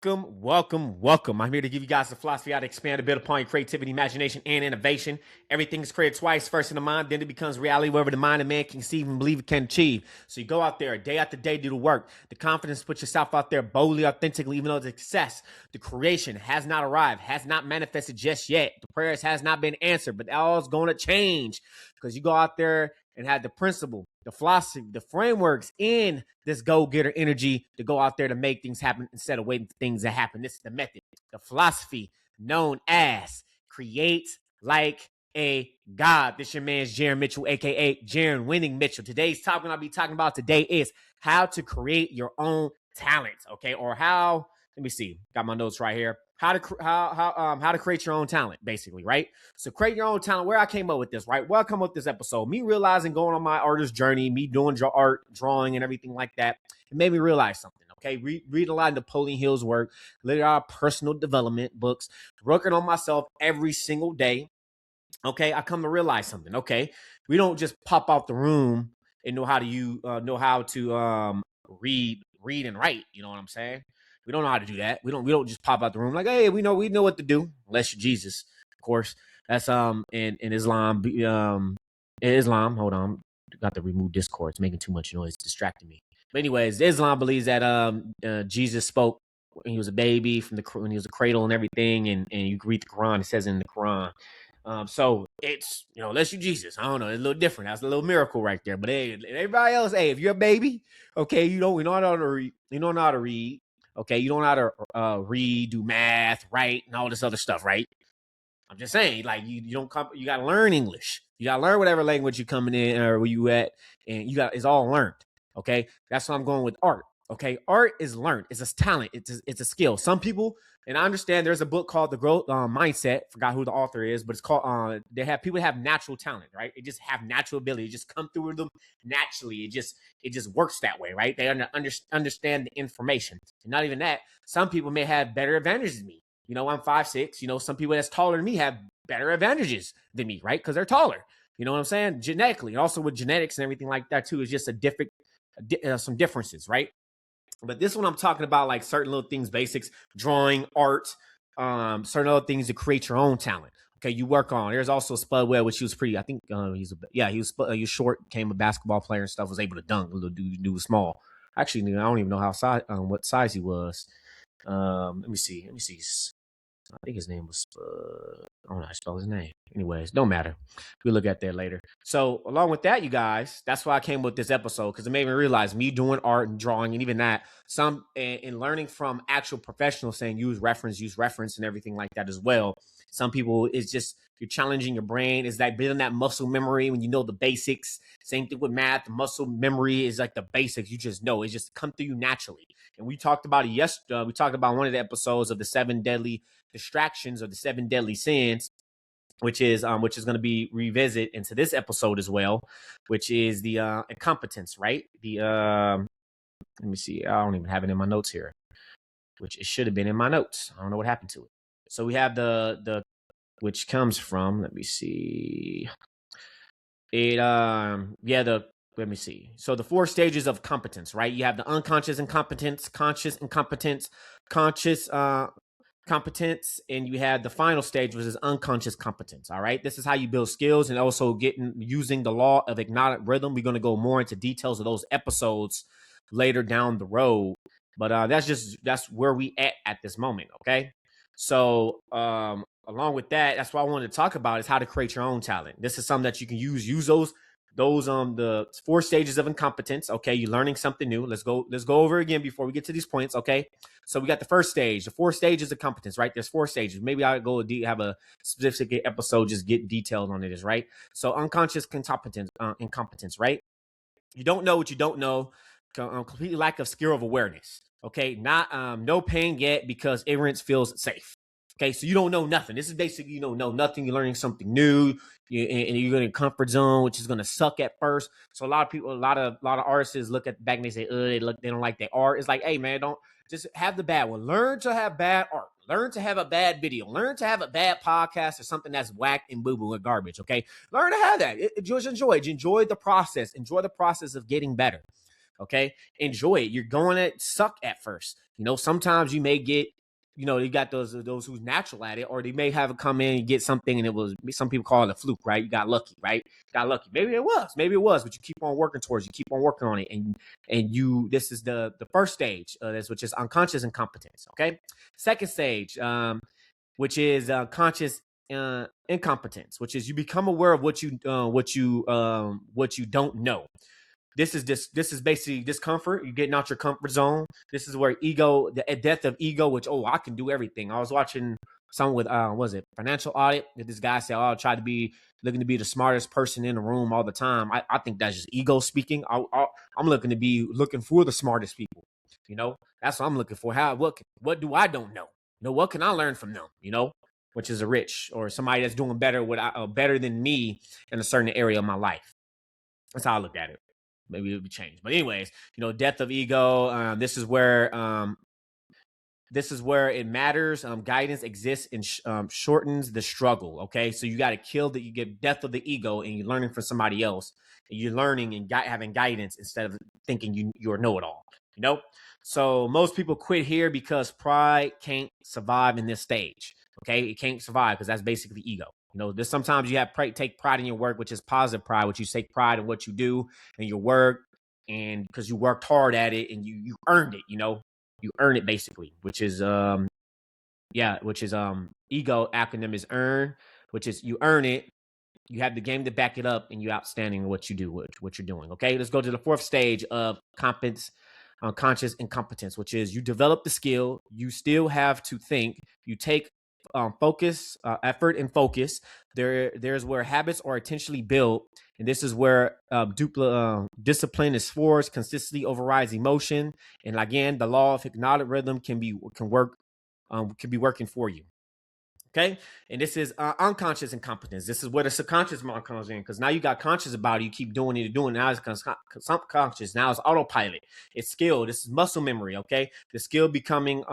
Welcome. I'm here to give you guys the philosophy how to expand a bit upon your creativity, imagination, and innovation. Everything is created twice, first in the mind, then it becomes reality, wherever the mind of man can conceive and believe it can achieve. So you go out there day after day, do the work. The confidence to put yourself out there boldly, authentically, even though the success, the creation has not arrived, has not manifested just yet. The prayers has not been answered, but all is going to change because you go out there and have the principle, the philosophy, the frameworks in this go-getter energy to go out there to make things happen instead of waiting for things to happen. This is the method, the philosophy known as create like a god. This your man's Jaron Mitchell, aka Jaron Winning Mitchell. Today's topic I'll be talking about today is how to create your own talent. Okay, or how, let me see, got my notes right here. How to create your own talent, basically, right? So create your own talent. Where I came up with this, right? Where I come up with this episode, me realizing going on my artist journey, me doing art, drawing, and everything like that, it made me realize something. Okay, read a lot of Napoleon Hill's work, read a lot of personal development books, working on myself every single day. Okay, I come to realize something. Okay, we don't just pop out the room and know how to read and write. You know what I'm saying? We don't know how to do that. We don't just pop out the room like, hey, we know what to do. Unless you're Jesus, of course. That's in Islam. Islam. Hold on, got to remove Discord. It's making too much noise, distracting me. But anyways, Islam believes that Jesus spoke when he was a baby, when he was a cradle and everything, and you read the Quran. It says in the Quran. So it's, unless you Jesus, I don't know, it's a little different. That's a little miracle right there. But hey, everybody else, hey, if you're a baby, okay, you don't know how to read, okay, you don't know how to read, do math, write, and all this other stuff, right? I'm just saying, like you don't come, you gotta learn English. You gotta learn whatever language you're coming in or where you at, and it's all learned. Okay, that's what I'm going with art. Okay, art is learned. It's a talent. It's a skill. Some people, and I understand there's a book called The Growth Mindset. Forgot who the author is, but it's called people have natural talent, right? They just have natural ability. It just come through them naturally. It just works that way, right? They understand the information. And not even that, some people may have better advantages than me. I'm 5'6". Some people that's taller than me have better advantages than me, right? Because they're taller. You know what I'm saying? Genetically, and also with genetics and everything like that too, is just some differences, right? But this one I'm talking about, like certain little things, basics, drawing, art, certain other things to create your own talent. Okay, you work on. There's also Spudwell, which he was pretty. I think he was short, became a basketball player and stuff. Was able to dunk. Little dude was small. Actually, I don't even know what size he was. Let me see. I think his name was, I don't know how to spell his name. Anyways, don't matter. We'll look at that later. So along with that, you guys, that's why I came with this episode, because it made me realize me doing art and drawing and even that, some in learning from actual professionals saying use reference and everything like that as well. Some people, it's just, you're challenging your brain. Is that building that muscle memory when you know the basics. Same thing with math. The muscle memory is like the basics. You just know. It just come through you naturally. And we talked about it yesterday. We talked about one of the episodes of the 7 deadly distractions or the 7 deadly sins, which is going to be revisit into this episode as well, which is the incompetence, right? Let me see. I don't even have it in my notes here, which it should have been in my notes. I don't know what happened to it. So we have the which comes from, let me see. Let me see. So the 4 stages of competence, right? You have the unconscious incompetence, conscious incompetence, conscious competence, and you have the final stage, which is unconscious competence. All right, this is how you build skills, and also using the law of hypnotic rhythm. We're going to go more into details of those episodes later down the road, but that's where we at this moment. Okay, so along with that, that's what I wanted to talk about is how to create your own talent. This is something that you can use those the 4 stages of incompetence. Okay, you're learning something new. Let's go over again before we get to these points. Okay, so we got the first stage, the 4 stages of competence, right? There's 4 stages. Maybe I'll go have a specific episode just get detailed on it, right? So unconscious incompetence, right? You don't know what you don't know. Complete lack of skill of awareness. Okay, not no pain yet because ignorance feels safe. Okay, so you don't know nothing. This is basically you don't know nothing. You're learning something new, and you're in a comfort zone, which is going to suck at first. So a lot of people, a lot of artists look at back and they say, they don't like their art. It's like, hey man, don't just have the bad one. Learn to have bad art. Learn to have a bad video. Learn to have a bad podcast or something that's whack and boo boo and garbage. Okay, learn to have that. Just enjoy it. Enjoy the process. Enjoy the process of getting better. Okay, enjoy it. You're going to suck at first. Sometimes you may get, you got those who's natural at it, or they may have it come in and get something, and it was, some people call it a fluke, right? You got lucky, right? Got lucky. Maybe it was, but you keep on working towards, you keep on working on it, and this is the first stage, which is unconscious incompetence. Okay, second stage, which is conscious incompetence, which is you become aware of what you don't know. This is basically discomfort. You're getting out your comfort zone. This is where ego, the death of ego, which, I can do everything. I was watching someone with was it financial audit, that this guy said, I'll try to be looking to be the smartest person in the room all the time. I think that's just ego speaking. I'm looking for the smartest people. That's what I'm looking for. What do I don't know? What can I learn from them? Which is a rich or somebody that's doing better than me in a certain area of my life. That's how I looked at it. Maybe it'll be changed. But anyways, death of ego. This is where it matters. Guidance exists and shortens the struggle. Okay, so you got to you get death of the ego, and you're learning from somebody else. And you're learning and having guidance instead of thinking you're know-it-all. So most people quit here because pride can't survive in this stage. Okay, it can't survive because that's basically ego. There's sometimes you have take pride in your work, which is positive pride, which you take pride in what you do and your work, and because you worked hard at it and you earned it. You earn it basically, which is ego acronym is earn, which is you earn it. You have the game to back it up, and you're outstanding in what you do, what you're doing. Okay, let's go to the fourth stage of competence. Conscious incompetence, which is you develop the skill, you still have to think, you take focus, effort, and focus. There's where habits are intentionally built, and this is where discipline is forced. Consistency overrides emotion, and again, the law of hypnotic rhythm can be working for you. Okay, and this is unconscious incompetence. This is where the subconscious mind comes in, because now you got conscious about it, you keep doing it. Now it's subconscious. Now it's autopilot. It's skill. This is muscle memory. Okay, the skill becoming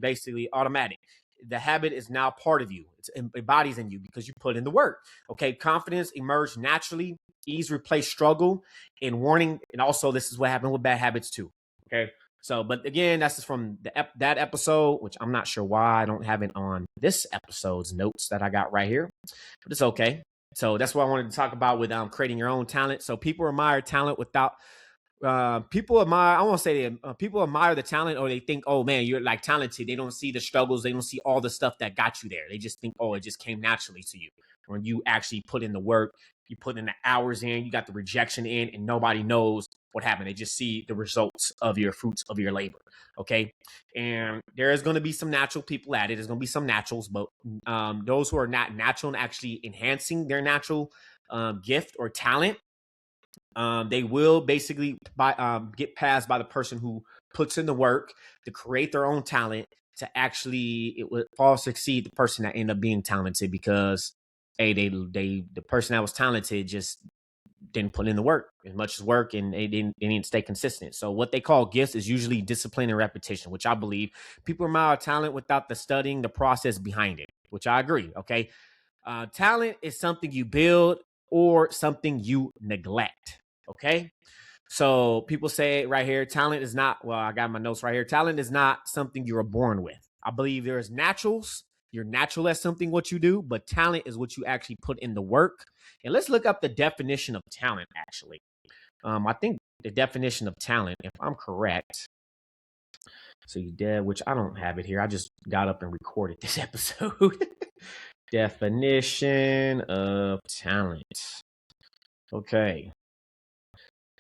basically automatic. The habit is now part of you. It embodies in you because you put in the work. Okay, confidence emerged naturally. Ease replaced struggle, and warning. And also, this is what happened with bad habits too. Okay. So, but again, that's just from that episode, which I'm not sure why I don't have it on this episode's notes that I got right here, but it's okay. So that's what I wanted to talk about with creating your own talent. So people admire talent without people admire. I won't say people admire the talent, or they think, oh man, you're like talented. They don't see the struggles. They don't see all the stuff that got you there. They just think, oh, it just came naturally to you. When you actually put in the work, you put in the hours in, you got the rejection in, and nobody knows what happened. They just see the results of your fruits of your labor. Okay. And there is going to be some natural people at it. There's going to be some naturals, but those who are not natural and actually enhancing their natural gift or talent, they will basically get passed by the person who puts in the work to create their own talent, to actually it would fall succeed the person that ended up being talented, because the person that was talented just didn't put in the work, as much as work, and they didn't stay consistent. So what they call gifts is usually discipline and repetition, which I believe people admire talent without the studying the process behind it, which I agree. Okay. Talent is something you build or something you neglect. Okay. So people say right here, talent is not, well, I got my notes right here. Talent is not something you were born with. I believe there's naturals. You're natural at something, what you do, but talent is what you actually put in the work. And let's look up the definition of talent, actually. I think the definition of talent, if I'm correct, so you did, which I don't have it here. I just got up and recorded this episode. Definition of talent. Okay.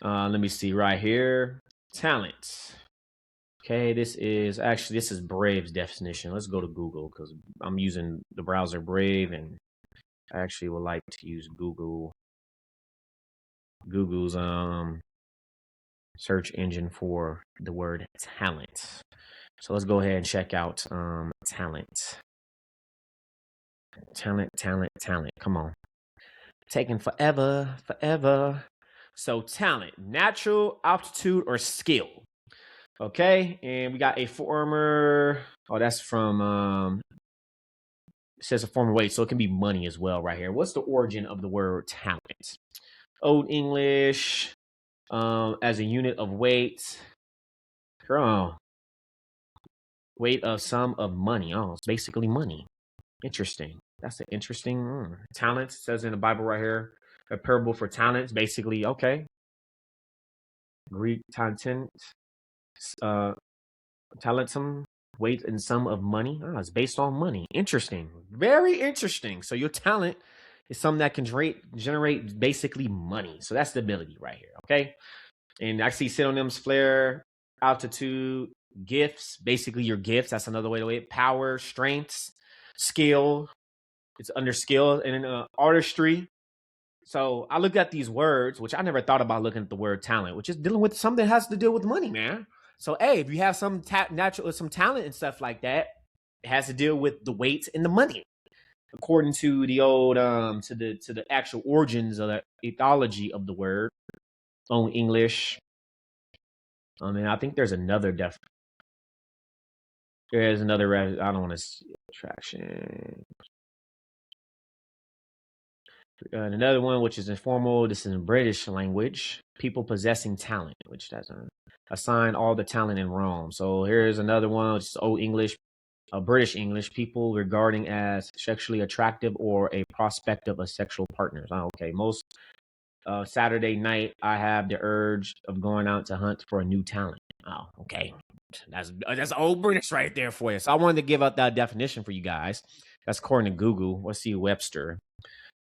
Let me see right here. Talent. Okay, this is Brave's definition. Let's go to Google because I'm using the browser Brave, and I actually would like to use Google's search engine for the word talent. So let's go ahead and check out talent. Talent. Come on. Taking forever. So talent, natural aptitude or skill. Okay, and we got a former. Oh, that's from it says a former weight, so it can be money as well right here. What's the origin of the word talent? Old English, as a unit of weight. Girl, weight of sum of money. Oh, it's basically money. Interesting. That's an interesting talents. Says in the Bible right here, a parable for talents. Basically, okay. Greek content, uh, talentum, weight and sum of money. Oh, it's based on money. Interesting. Very interesting. So your talent is something that can generate basically money. So that's the ability right here. Okay. And I see synonyms: flair, altitude, gifts. Basically, your gifts. That's another way to it. Power, strengths, skill. It's under skill and artistry. So I looked at these words, which I never thought about looking at the word talent, which is dealing with something that has to deal with money, man. So hey, if you have some natural, some talent and stuff like that, it has to deal with the weight and the money, according to the old to the actual origins of the ethology of the word on English. And I think there's another there's another. I don't want to see attraction. Another one, which is informal. This is in British language. People possessing talent, which that's assign all the talent in Rome. So here's another one, which is Old English, British English. People regarding as sexually attractive or a prospect of a sexual partners. Oh, okay, most Saturday night, I have the urge of going out to hunt for a new talent. Oh, okay. That's old British right there for you. So I wanted to give out that definition for you guys. That's according to Google. Let's see Webster.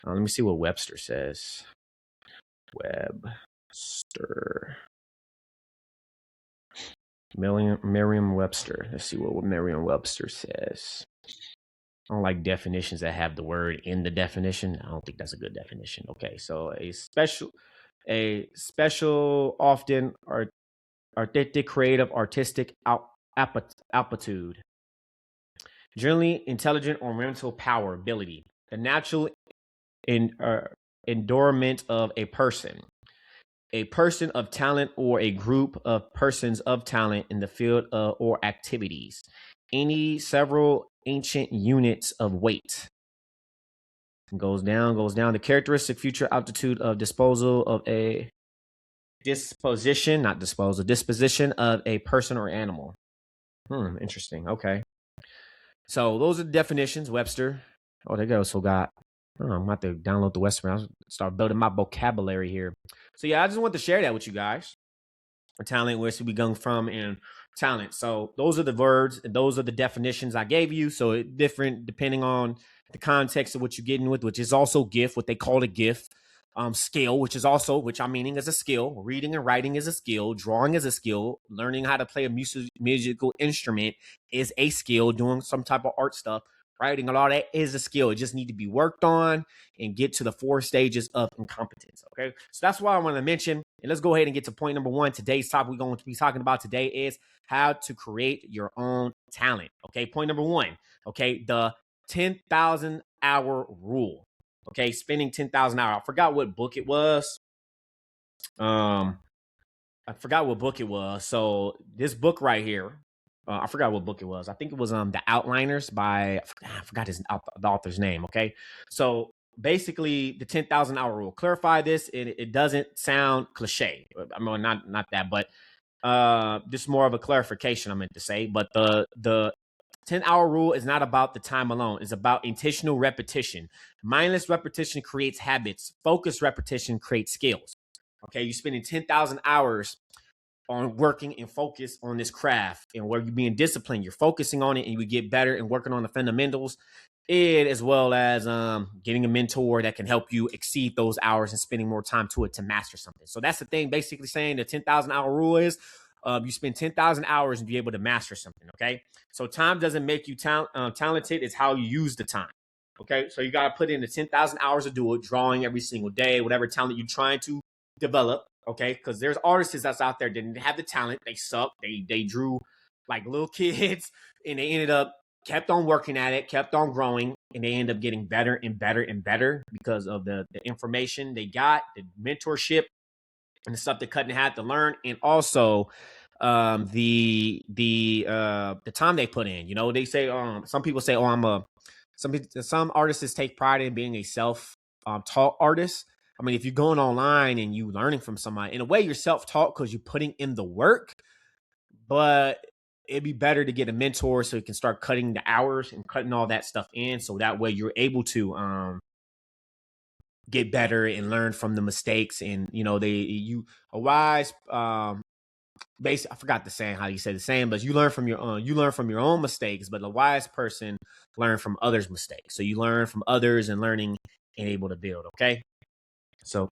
Let me see what Webster says. Webster. Merriam-Webster. Let's see what Merriam-Webster says. I don't like definitions that have the word in the definition. I don't think that's a good definition. Okay, so a special, often artistic, creative, artistic aptitude. Generally intelligent or mental power, ability. The natural endowment of a person of talent or a group of persons of talent in the field or activities. Any several ancient units of weight. Goes down. The characteristic future altitude of disposition of a person or animal. Interesting. Okay. So those are the definitions, Webster. Oh, they also got. I'm gonna have to download the Webster. I'll start building my vocabulary here. So yeah, I just want to share that with you guys. Talent, where should we go from, and talent. So those are the words, and those are the definitions I gave you. So it's different depending on the context of what you're getting with, which is also gift, what they call a gift. Skill, which I'm meaning is a skill. Reading and writing is a skill. Drawing is a skill. Learning how to play a musical instrument is a skill. Doing some type of art stuff, writing, a lot of that is a skill. It just need to be worked on and get to the 4 stages of incompetence. Okay, so that's what I want to mention. And let's go ahead and get to point number 1. Today's topic we're going to be talking about today is how to create your own talent. Okay, point number 1. Okay, the 10,000 hour rule. Okay, spending 10,000 hours. I forgot what book it was. So this book right here, I forgot what book it was. I think it was The Outliners by, I forgot the author's name. Okay, so basically the 10,000 hour rule. Clarify this. It doesn't sound cliche. I mean, not that, but just more of a clarification I meant to say. But the 10-hour rule is not about the time alone. It's about intentional repetition. Mindless repetition creates habits. Focused repetition creates skills. Okay, you're spending 10,000 hours on working and focus on this craft, and where you're being disciplined, you're focusing on it, and you get better and working on the fundamentals, as well as getting a mentor that can help you exceed those hours and spending more time to it to master something. So that's the thing, basically saying the 10,000 hour rule is you spend 10,000 hours and be able to master something. Okay, so time doesn't make you talented. It's how you use the time. Okay, so you got to put in the 10,000 hours to do it, drawing every single day, whatever talent you're trying to develop. Okay, because there's artists that's out there that didn't have the talent. They suck. They drew like little kids, and they ended up kept on working at it, kept on growing, and they end up getting better and better and better because of the information they got, the mentorship, and the stuff they couldn't have to learn, and also the time they put in. You know, they say some people say, "Oh, some artists take pride in being a self-taught artist." I mean, if you're going online and you learning from somebody, in a way, you're self-taught because you're putting in the work. But it'd be better to get a mentor so you can start cutting the hours and cutting all that stuff in, so that way you're able to get better and learn from the mistakes. And a wise basically, I forgot the saying, how you say the saying, but you learn from your own mistakes, but a wise person learn from others' mistakes. So you learn from others and learning and able to build. Okay. So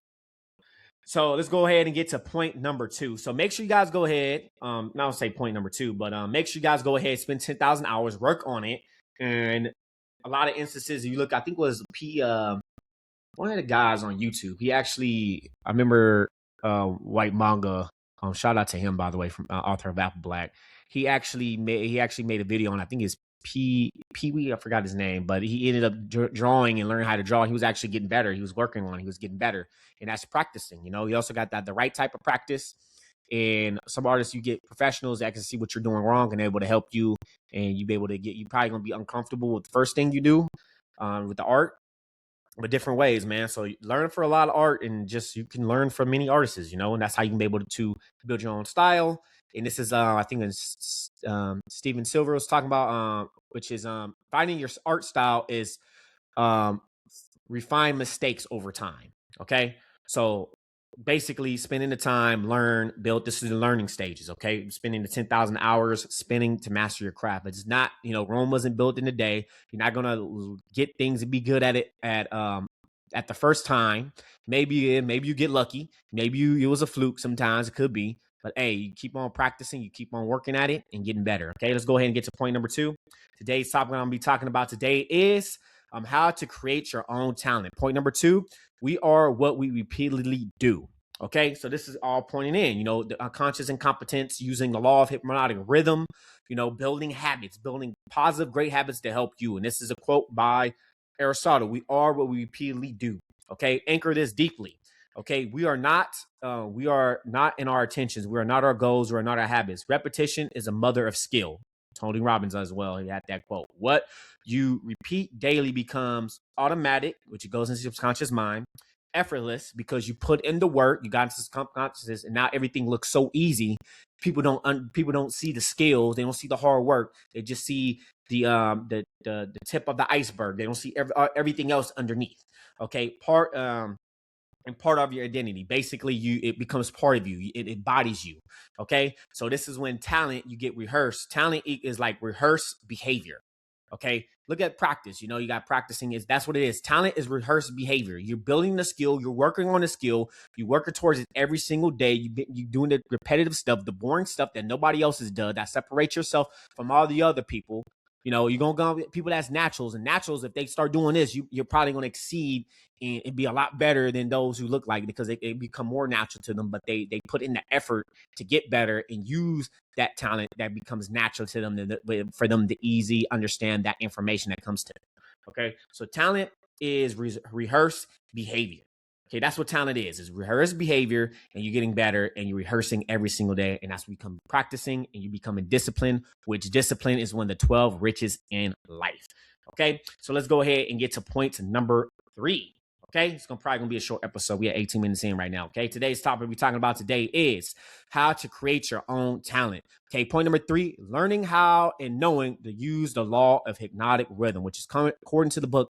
let's go ahead and get to point number 2. So make sure you guys go ahead. Not I'll say point number 2, but make sure you guys go ahead, spend 10,000 hours, work on it. And a lot of instances, you look, I think it was one of the guys on YouTube. He actually, I remember White Manga. Shout out to him, by the way, from author of Apple Black. He actually made a video on, I think it's Pee Wee, I forgot his name, but he ended up drawing and learning how to draw. He was actually getting better. He was working on it. He was getting better, and that's practicing. He also got the right type of practice. And some artists, you get professionals that can see what you're doing wrong and able to help you, and you be able to you probably gonna be uncomfortable with the first thing you do with the art, but different ways, man. So learn for a lot of art, and just you can learn from many artists, and that's how you can be able to build your own style. And this is I think it's Steven Silver was talking about, which is finding your art style is refine mistakes over time. Okay, so basically spending the time, learn, build. This is the learning stages. Okay, spending the 10,000 hours spending to master your craft. It's not, Rome wasn't built in a day. You're not gonna get things and be good at it at the first time. Maybe you get lucky. Maybe it was a fluke. Sometimes it could be. But hey, you keep on practicing, you keep on working at it and getting better. Okay, let's go ahead and get to point number 2. Today's topic I'm going to be talking about today is how to create your own talent. Point number 2, we are what we repeatedly do. Okay, so this is all pointing in, the unconscious incompetence, using the law of hypnotic rhythm, building habits, building positive, great habits to help you. And this is a quote by Aristotle. We are what we repeatedly do. Okay, anchor this deeply. Okay, we are not in our attentions. We are not our goals. We are not our habits. Repetition is a mother of skill. Tony Robbins as well. He had that quote. What you repeat daily becomes automatic, which goes into your subconscious mind. Effortless, because you put in the work, you got into subconsciousness, and now everything looks so easy. People don't see the skills. They don't see the hard work. They just see the tip of the iceberg. They don't see everything else underneath. Okay, part of your identity. Basically, it becomes part of you. It embodies you. Okay, so this is when talent, you get rehearsed. Talent is like rehearsed behavior. Okay, look at practice. You got practicing. That's what it is. Talent is rehearsed behavior. You're building the skill. You're working on the skill. You're working towards it every single day. You're doing the repetitive stuff, the boring stuff that nobody else has done, that separates yourself from all the other people. You're going to go with people that's naturals. And naturals, if they start doing this, you're probably going to exceed and be a lot better than those who look like it, because they become more natural to them. But they put in the effort to get better and use that talent that becomes natural to them, for them to easy understand that information that comes to them. Okay, so talent is rehearsed behavior. Okay, that's what talent is rehearsed behavior, and you're getting better and you're rehearsing every single day. And that's what you become practicing, and you becoming disciplined, which discipline is one of the 12 riches in life. Okay, so let's go ahead and get to point number 3. Okay, it's probably gonna be a short episode. We have 18 minutes in right now. Okay, today's topic we're talking about today is how to create your own talent. Okay, point number 3, learning how and knowing to use the law of hypnotic rhythm, which is according to the book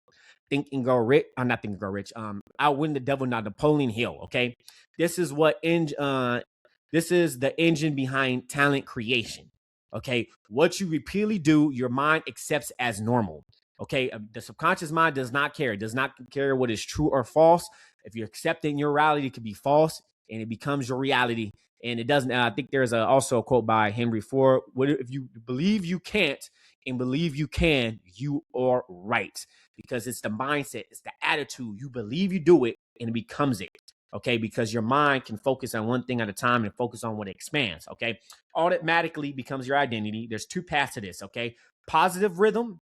Think and Grow Rich. I'm not Think and Grow Rich. Outwin the Devil, not Napoleon Hill. Okay, this is the engine behind talent creation. Okay, what you repeatedly do, your mind accepts as normal. Okay, the subconscious mind does not care. It does not care what is true or false. If you're accepting your reality, it could be false, and it becomes your reality. And it doesn't. I think there's also a quote by Henry Ford: "If you believe you can't and believe you can, you are right." Because it's the mindset, it's the attitude. You believe you do it, and it becomes it. Okay, because your mind can focus on one thing at a time and focus on what it expands. Okay, automatically becomes your identity. There's 2 paths to this. Okay, positive rhythm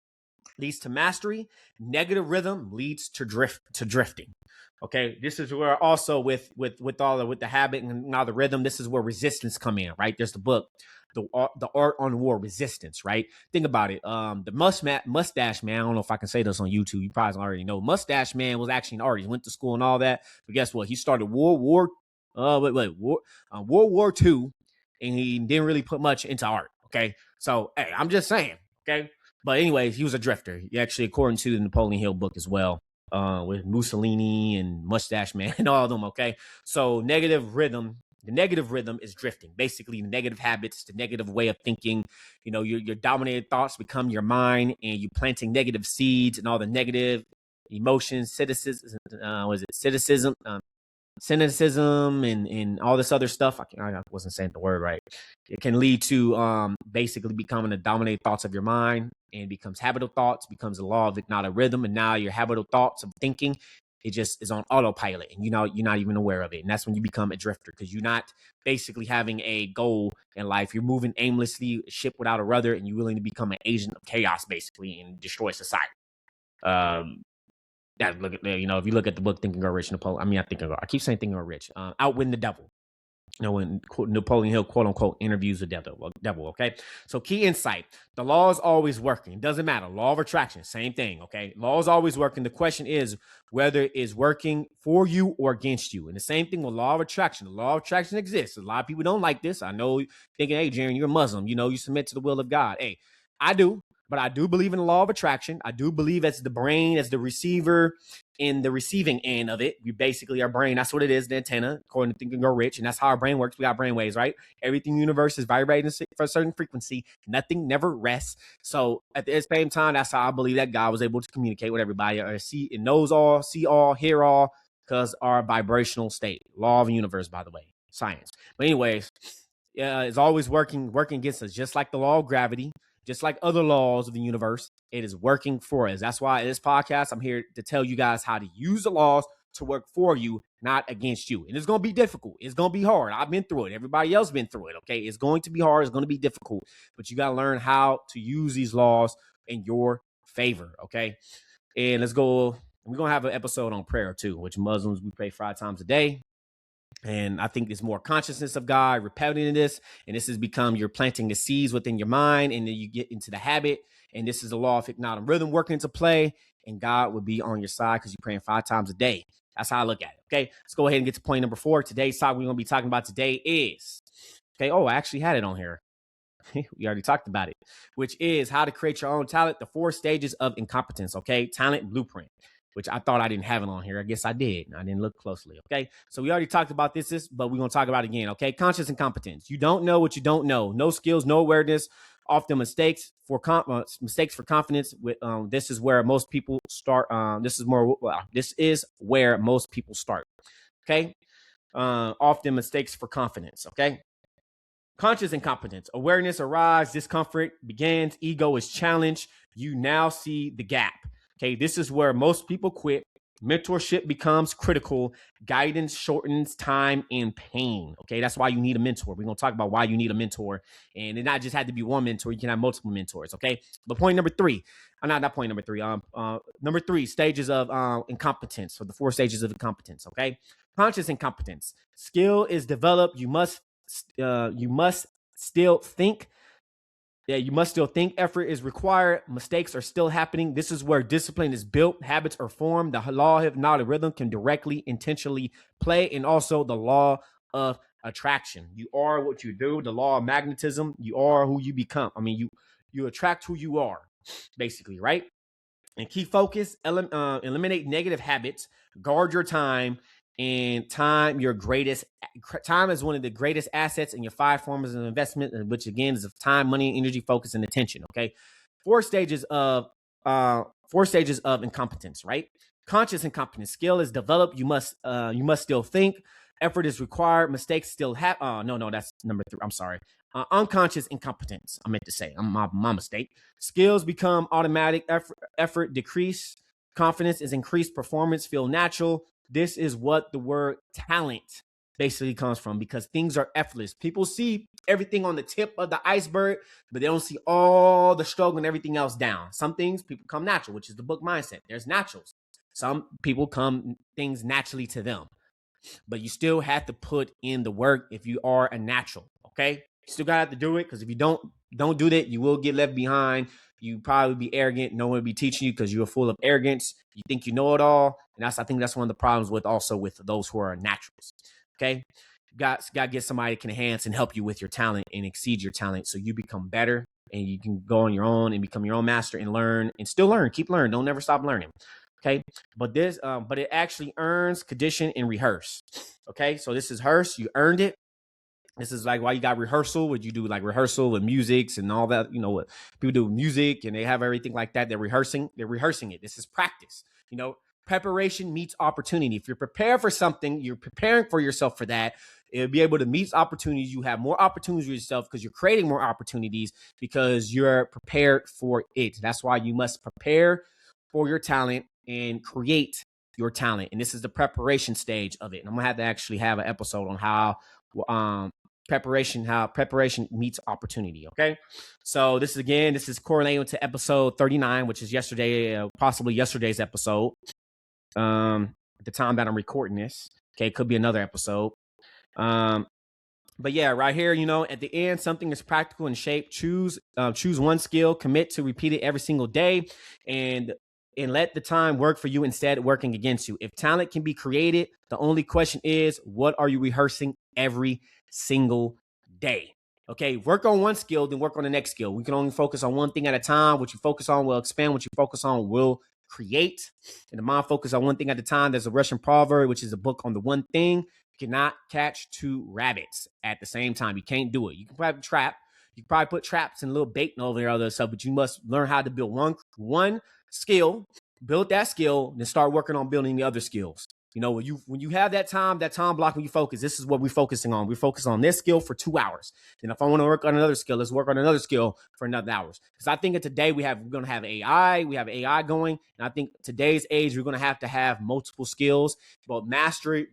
leads to mastery. Negative rhythm leads to drifting. Okay, this is where also with the habit and now the rhythm, this is where resistance come in, right? There's the book, the Art on War, Resistance, right? Think about it. The Mustache Man, I don't know if I can say this on YouTube. You probably already know. Mustache Man was actually an artist. He went to school and all that. But guess what? He started World War II, and he didn't really put much into art. Okay, So, hey, I'm just saying, okay? But anyways, he was a drifter. He actually, according to the Napoleon Hill book as well, with Mussolini and Mustache Man and all of them, okay? So negative rhythm, the negative rhythm is drifting. Basically, the negative habits, the negative way of thinking, your dominated thoughts become your mind, and you planting negative seeds and all the negative emotions, cynicism and all this other stuff. I wasn't saying the word right. It can lead to basically becoming the dominated thoughts of your mind, and becomes habitual thoughts, becomes a law of not a rhythm. And now your habitual thoughts of thinking, it just is on autopilot, and you're not even aware of it. And that's when you become a drifter, because you're not basically having a goal in life. You're moving aimlessly, a ship without a rudder, and you're willing to become an agent of chaos, basically, and destroy society. Look at if you look at the book Think and Grow Rich, I keep saying Think and Grow Rich. Outwin the Devil. When Napoleon Hill, quote unquote, interviews the devil. Okay. So key insight: the law is always working. It doesn't matter. Law of attraction, same thing. Okay. Law is always working. The question is whether it is working for you or against you. And the same thing with law of attraction. The law of attraction exists. A lot of people don't like this. I know, thinking, hey, Jaron, you're a Muslim. You submit to the will of God. Hey, I do. But I do believe in the law of attraction. I do believe as the brain, as the receiver, in the receiving end of it. We basically, our brain, that's what it is, the antenna, according to Think and Grow Rich. And that's how our brain works. We got brain waves, right? Everything in the universe is vibrating for a certain frequency. Nothing never rests. So at the same time, that's how I believe that God was able to communicate with everybody, or see and knows all, see all, hear all, because our vibrational state. Law of the universe, by the way. Science. But anyways, it's always working against us, just like the law of gravity. Just like other laws of the universe, it is working for us. That's why in this podcast, I'm here to tell you guys how to use the laws to work for you, not against you. And it's going to be difficult. It's going to be hard. I've been through it. Everybody else been through it. Okay. It's going to be hard. It's going to be difficult, but you got to learn how to use these laws in your favor. Okay. And let's go. We're going to have an episode on prayer too, which Muslims, we pray 5 times a day. And I think there's more consciousness of God, repetitive this, and this has become, you're planting the seeds within your mind, and then you get into the habit, and this is the law of hypnotic rhythm working into play, and God will be on your side because you're praying 5 times a day. That's how I look at it. Okay, let's go ahead and get to point number 4. Today's topic we're going to be talking about today is, I actually had it on here. We already talked about it, which is how to create your own talent, the 4 stages of incompetence. Okay, talent blueprint, which I thought I didn't have it on here. I guess I did. I didn't look closely. Okay. So we already talked about this, but we're going to talk about it again. Okay. Conscious incompetence. You don't know what you don't know. No skills, no awareness, often mistakes for confidence. This is where most people start. This is where most people start. Okay. Often mistakes for confidence. Okay. Conscious incompetence. Awareness arrives, discomfort begins, ego is challenged. You now see the gap. Okay, this is where most people quit. Mentorship becomes critical. Guidance shortens time and pain. Okay, that's why you need a mentor. We're going to talk about why you need a mentor. And it not just had to be one mentor. You can have multiple mentors. Okay, but point number 3. Not point number 3. Number 3, stages of incompetence, or the 4 stages of incompetence. Okay, conscious incompetence. Skill is developed. You must still think. You must still think. Effort is required. Mistakes are still happening. This is where discipline is built. Habits are formed. The law of hypnotic rhythm can directly, intentionally play. And also the law of attraction. You are what you do. The law of magnetism. You are who you become. You attract who you are, basically, right? And key focus, eliminate negative habits, guard your time, and time is one of the greatest assets in your 5 forms of investment, which again is of time, money, energy, focus, and attention. Okay, 4 stages of incompetence, right? Conscious incompetence. Skill is developed. You must still think. Effort is required. Mistakes still happen. No, that's number 3. I'm sorry. Unconscious incompetence. I meant to say, my mistake. Skills become automatic. Effort decrease. Confidence is increased. Performance feel natural. This is what the word talent basically comes from, because things are effortless. People see everything on the tip of the iceberg, but they don't see all the struggle and everything else down. Some things people come natural, which is the book mindset. There's naturals. Some people come things naturally to them, but you still have to put in the work if you are a natural. Okay, you still gotta have to do it, because if you don't do that, you will get left behind. You probably be arrogant. No one will be teaching you because you're full of arrogance. You think you know it all. And I think that's one of the problems with those who are naturals. Okay. You got to get somebody that can enhance and help you with your talent and exceed your talent, so you become better and you can go on your own and become your own master and learn and still learn, keep learning. Don't never stop learning. Okay. But but it actually earns, condition, and rehearse. Okay. So this is rehearse. You earned it. This is like why you got rehearsal. Would you do like rehearsal with musics and all that? You know what people do with music and they have everything like that. They're rehearsing it. This is practice. You know, preparation meets opportunity. If you're prepared for something, you're preparing for yourself for that. It'll be able to meet opportunities. You have more opportunities for yourself because you're creating more opportunities because you're prepared for it. That's why you must prepare for your talent and create your talent. And this is the preparation stage of it. And I'm gonna have to actually have an episode on how preparation meets opportunity. Okay. So this is correlating to episode 39, which is possibly yesterday's episode. At the time that I'm recording this. Okay. It could be another episode. But yeah, right here, you know, at the end, something is practical in shape. Choose one skill, commit to repeat it every single day, and let the time work for you instead of working against you. If talent can be created, the only question is, what are you rehearsing every single day? Okay, work on one skill, then work on the next skill. We can only focus on one thing at a time. What you focus on will expand. What you focus on will create. And the mind focus on one thing at a time. There's a Russian proverb, which is a book on the one thing. You cannot catch two rabbits at the same time. You can't do it. You can probably trap. You can probably put traps and little bait and over there, other stuff, but you must learn how to build one skill, build that skill, then start working on building the other skills. You know, when you have that time block, when you focus, this is what we're focusing on. We focus on this skill for 2 hours. And if I want to work on another skill, let's work on another skill for another hours. Because I think that today we're going to have AI. We have AI going. And I think today's age, we're going to have multiple skills, but mastery,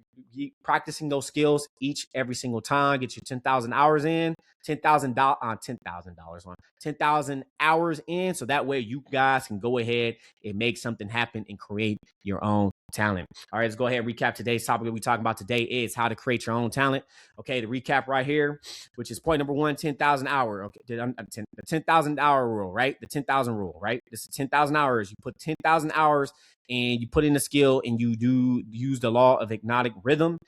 practicing those skills every single time. Get your 10,000 hours in. $10,000 hours in. So that way you guys can go ahead and make something happen and create your own talent. All right, let's go ahead and recap today's topic that we're talking about today is how to create your own talent. Okay, to recap right here, which is point number 1, 10,000 hour. Okay, the 10,000 hour rule, right? The 10,000 rule, right? This is 10,000 hours. You put 10,000 hours and you put in a skill and you do use the law of hypnotic rhythm.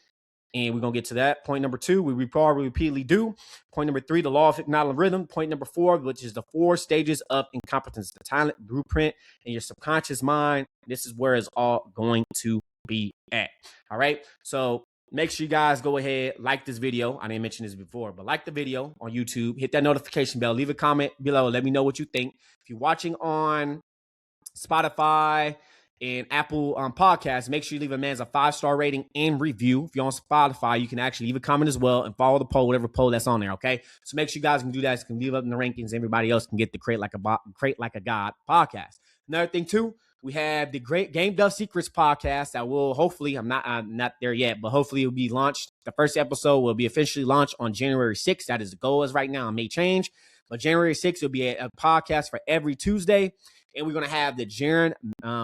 And we're going to get to that. Point number 2, we repeatedly do. Point number 3, the law of hypnotic rhythm. Point number 4, which is the 4 stages of incompetence, the talent blueprint in your subconscious mind. This is where it's all going to be at. All right. So make sure you guys go ahead, like this video. I didn't mention this before, but like the video on YouTube, hit that notification bell, leave a comment below. Let me know what you think. If you're watching on Spotify and Apple podcasts, make sure you leave a 5-star rating and review. If you're on Spotify, you can actually leave a comment as well and follow the poll, whatever poll that's on there. Okay, so make sure you guys can do that. You can leave up in the rankings. Everybody else can get the Create Like a God podcast. Another thing too, we have the Great Game Dev Secrets podcast that will hopefully, I'm not there yet, but hopefully it will be launched. The first episode will be officially launched on January 6th. That is the goal as right now. It may change, but January 6th will be a podcast for every Tuesday. And we're going to have the Jaron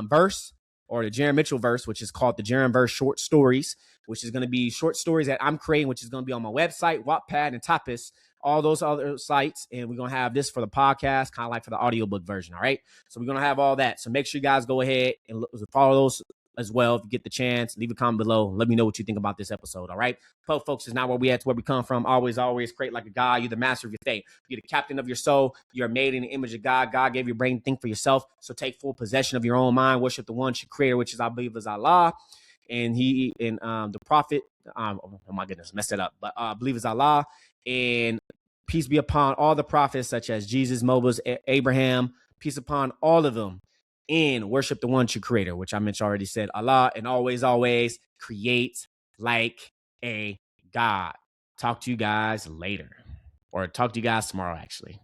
verse, or the Jaron Mitchell verse, which is called the Jaron verse short stories, which is going to be short stories that I'm creating, which is going to be on my website, Wattpad, and Tapas, all those other sites. And we're going to have this for the podcast, kind of like for the audiobook version. All right. So we're going to have all that. So make sure you guys go ahead and follow those as well. If you get the chance, leave a comment below. Let me know what you think about this episode. All right. Folks, is not where we at, to where we come from. Always create like a God. You're the master of your fate. You're the captain of your soul. You're made in the image of God. God gave you a brain to think for yourself. So take full possession of your own mind. Worship the one creator, which is, I believe, is Allah. And the prophet, oh my goodness, messed it up. But I believe it's Allah. And peace be upon all the prophets, such as Jesus, Moses, Abraham. Peace upon all of them. And worship the one true creator, which I mentioned already, said Allah. And always create like a God. Talk to you guys later, or talk to you guys tomorrow, actually.